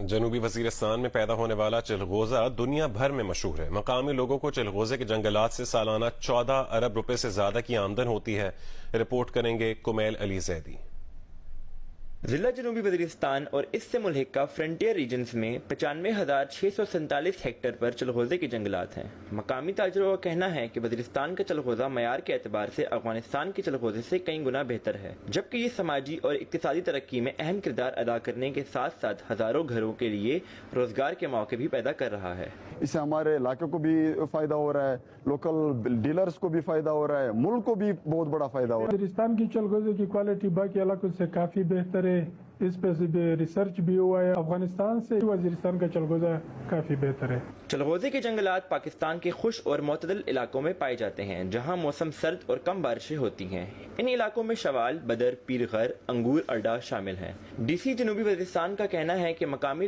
جنوبی وزیرستان میں پیدا ہونے والا چلغوزہ دنیا بھر میں مشہور ہے۔ مقامی لوگوں کو چلغوزے کے جنگلات سے سالانہ 14 ارب روپے سے زیادہ کی آمدن ہوتی ہے۔ رپورٹ کریں گے کمیل علی زیدی۔ ضلع جنوبی وزیرستان اور اس سے ملحقہ فرنٹیئر ریجنز میں 95,647 ہیکٹر پر چلغوزے کے جنگلات ہیں۔ مقامی تاجروں کا کہنا ہے کہ وزیرستان کا چلغوزہ معیار کے اعتبار سے افغانستان کے چلغوزے سے کئی گنا بہتر ہے، جبکہ یہ سماجی اور اقتصادی ترقی میں اہم کردار ادا کرنے کے ساتھ ساتھ ہزاروں گھروں کے لیے روزگار کے موقع بھی پیدا کر رہا ہے۔ اس سے ہمارے علاقے کو بھی فائدہ ہو رہا ہے، لوکل ڈیلرز کو بھی فائدہ ہو رہا ہے، ملک کو بھی بہت بڑا فائدہ ہو رہا ہے۔ وزیرستان کی چلغوزے کی کوالٹی باقی علاقوں سے کافی بہتر ہے، اس پہ ریسرچ بھی ہوا ہے۔ افغانستان سے وزیرستان کا چلغوزہ کافی بہتر ہے۔ چلغوزے کے جنگلات پاکستان کے خشک اور معتدل علاقوں میں پائے جاتے ہیں، جہاں موسم سرد اور کم بارشیں ہوتی ہیں۔ ان علاقوں میں شوال، بدر، پیر غر، انگور اڈا شامل ہیں۔ ڈی سی جنوبی وزیرستان کا کہنا ہے کہ مقامی